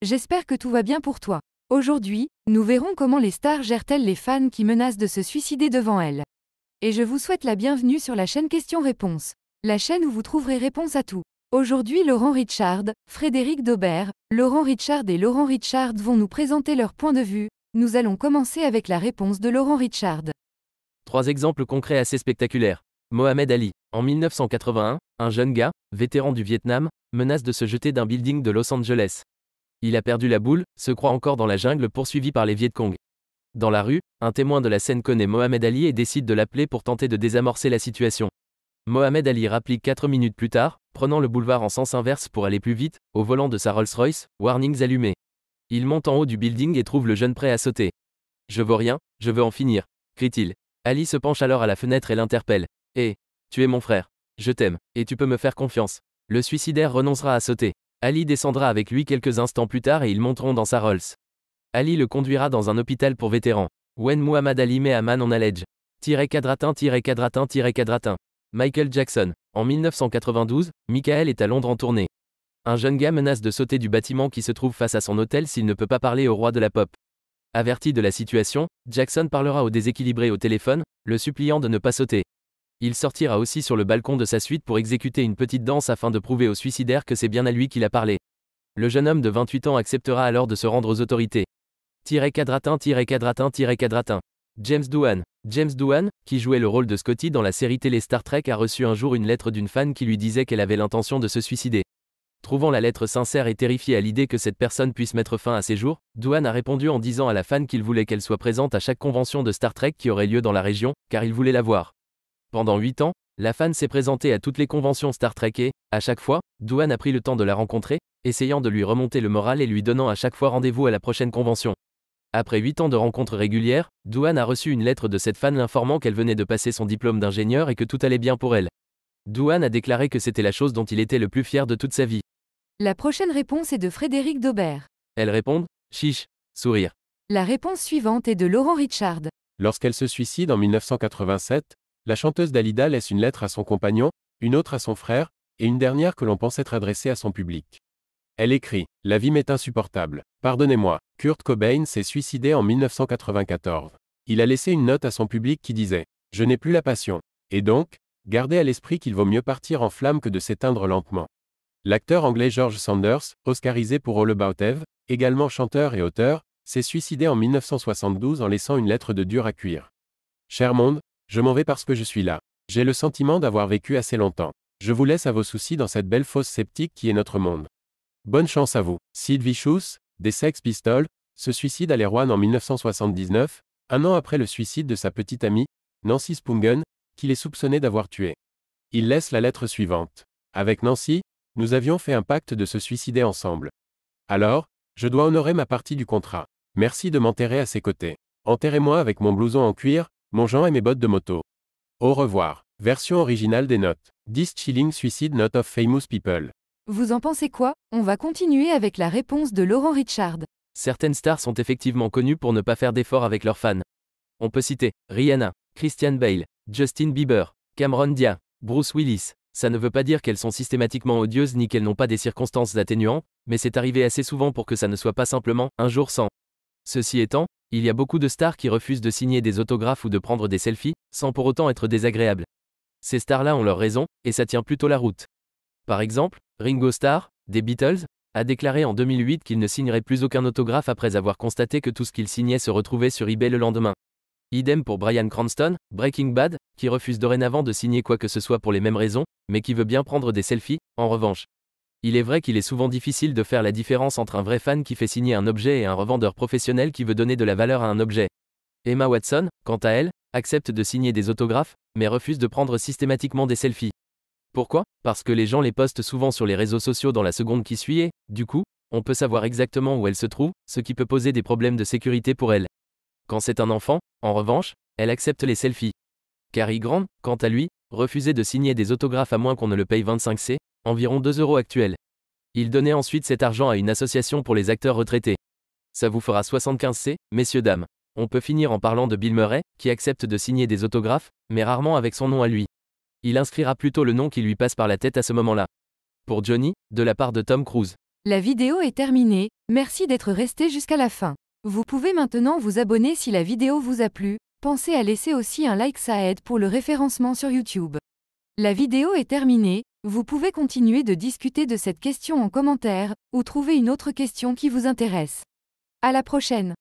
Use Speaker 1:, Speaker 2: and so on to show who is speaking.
Speaker 1: j'espère que tout va bien pour toi. Aujourd'hui, nous verrons comment les stars gèrent-elles les fans qui menacent de se suicider devant elles. Et je vous souhaite la bienvenue sur la chaîne Questions-Réponses. La chaîne où vous trouverez réponse à tout. Aujourd'hui, Laurent Richard, Frédéric Daubert, Laurent Richard et Laurent Richard vont nous présenter leur point de vue. Nous allons commencer avec la réponse de Laurent Richard.
Speaker 2: 3 exemples concrets assez spectaculaires. Mohamed Ali. En 1981, un jeune gars, vétéran du Vietnam, menace de se jeter d'un building de Los Angeles. Il a perdu la boule, se croit encore dans la jungle poursuivi par les Viet Cong. Dans la rue, un témoin de la scène connaît Mohamed Ali et décide de l'appeler pour tenter de désamorcer la situation. Mohamed Ali rapplique 4 minutes plus tard, prenant le boulevard en sens inverse pour aller plus vite, au volant de sa Rolls-Royce, warnings allumés. Il monte en haut du building et trouve le jeune prêt à sauter. « Je vaux rien, je veux en finir », crie-t-il. Ali se penche alors à la fenêtre et l'interpelle. « Hé, tu es mon frère. Je t'aime, et tu peux me faire confiance. » Le suicidaire renoncera à sauter. Ali descendra avec lui quelques instants plus tard et ils monteront dans sa Rolls. Ali le conduira dans un hôpital pour vétérans. When Muhammad Ali met a man on a ledge. Quadratin. Michael Jackson. En 1992, Michael est à Londres en tournée. Un jeune gars menace de sauter du bâtiment qui se trouve face à son hôtel s'il ne peut pas parler au roi de la pop. Averti de la situation, Jackson parlera au déséquilibré au téléphone, le suppliant de ne pas sauter. Il sortira aussi sur le balcon de sa suite pour exécuter une petite danse afin de prouver au suicidaire que c'est bien à lui qu'il a parlé. Le jeune homme de 28 ans acceptera alors de se rendre aux autorités. Quadratin. James Doohan. James Doohan, qui jouait le rôle de Scotty dans la série télé Star Trek, a reçu un jour une lettre d'une fan qui lui disait qu'elle avait l'intention de se suicider. Trouvant la lettre sincère et terrifié à l'idée que cette personne puisse mettre fin à ses jours, Doohan a répondu en disant à la fan qu'il voulait qu'elle soit présente à chaque convention de Star Trek qui aurait lieu dans la région, car il voulait la voir. Pendant 8 ans, la fan s'est présentée à toutes les conventions Star Trek et, à chaque fois, Doohan a pris le temps de la rencontrer, essayant de lui remonter le moral et lui donnant à chaque fois rendez-vous à la prochaine convention. Après 8 ans de rencontres régulières, Doohan a reçu une lettre de cette fan l'informant qu'elle venait de passer son diplôme d'ingénieur et que tout allait bien pour elle. Doohan a déclaré que c'était la chose dont il était le plus fier de toute sa vie.
Speaker 1: La prochaine réponse est de Frédéric Daubert.
Speaker 2: Elles répondent « Chiche », sourire.
Speaker 1: La réponse suivante est de Laurent Richard.
Speaker 3: Lorsqu'elle se suicide en 1987, la chanteuse Dalida laisse une lettre à son compagnon, une autre à son frère, et une dernière que l'on pense être adressée à son public. Elle écrit « La vie m'est insupportable. Pardonnez-moi, Kurt Cobain s'est suicidé en 1994. Il a laissé une note à son public qui disait « Je n'ai plus la passion. Et donc, gardez à l'esprit qu'il vaut mieux partir en flammes que de s'éteindre lentement. » L'acteur anglais George Sanders, oscarisé pour All About Eve, également chanteur et auteur, s'est suicidé en 1972 en laissant une lettre de dur à cuire. « Cher monde, je m'en vais parce que je suis là. J'ai le sentiment d'avoir vécu assez longtemps. Je vous laisse à vos soucis dans cette belle fosse sceptique qui est notre monde. Bonne chance à vous. » Sid Vicious, des Sex Pistols, se suicide à l'Erwan en 1979, un an après le suicide de sa petite amie, Nancy Spungen, qu'il est soupçonné d'avoir tué. Il laisse la lettre suivante. « Avec Nancy, nous avions fait un pacte de se suicider ensemble. Alors, je dois honorer ma partie du contrat. Merci de m'enterrer à ses côtés. Enterrez-moi avec mon blouson en cuir, mon Jean et mes bottes de moto. Au revoir. » Version originale des notes. 10 Chilling Suicide Note of Famous People.
Speaker 1: Vous en pensez quoi? On va continuer avec la réponse de Laurent Richard.
Speaker 2: Certaines stars sont effectivement connues pour ne pas faire d'efforts avec leurs fans. On peut citer Rihanna, Christian Bale, Justin Bieber, Cameron Diaz, Bruce Willis. Ça ne veut pas dire qu'elles sont systématiquement odieuses ni qu'elles n'ont pas des circonstances atténuantes, mais c'est arrivé assez souvent pour que ça ne soit pas simplement un jour sans. Ceci étant, il y a beaucoup de stars qui refusent de signer des autographes ou de prendre des selfies, sans pour autant être désagréables. Ces stars-là ont leur raison, et ça tient plutôt la route. Par exemple, Ringo Starr, des Beatles, a déclaré en 2008 qu'il ne signerait plus aucun autographe après avoir constaté que tout ce qu'il signait se retrouvait sur eBay le lendemain. Idem pour Bryan Cranston, Breaking Bad, qui refuse dorénavant de signer quoi que ce soit pour les mêmes raisons, mais qui veut bien prendre des selfies, en revanche. Il est vrai qu'il est souvent difficile de faire la différence entre un vrai fan qui fait signer un objet et un revendeur professionnel qui veut donner de la valeur à un objet. Emma Watson, quant à elle, accepte de signer des autographes, mais refuse de prendre systématiquement des selfies. Pourquoi? Parce que les gens les postent souvent sur les réseaux sociaux dans la seconde qui suit et, du coup, on peut savoir exactement où elle se trouve, ce qui peut poser des problèmes de sécurité pour elle. Quand c'est un enfant, en revanche, elle accepte les selfies. Cary Grant, quant à lui, refusait de signer des autographes à moins qu'on ne le paye 25 C, environ 2 € actuels. Il donnait ensuite cet argent à une association pour les acteurs retraités. Ça vous fera 75 C, messieurs dames. On peut finir en parlant de Bill Murray, qui accepte de signer des autographes, mais rarement avec son nom à lui. Il inscrira plutôt le nom qui lui passe par la tête à ce moment-là. Pour Johnny, de la part de Tom Cruise.
Speaker 1: La vidéo est terminée, merci d'être resté jusqu'à la fin. Vous pouvez maintenant vous abonner si la vidéo vous a plu, pensez à laisser aussi un like, ça aide pour le référencement sur YouTube. La vidéo est terminée, vous pouvez continuer de discuter de cette question en commentaire, ou trouver une autre question qui vous intéresse. À la prochaine!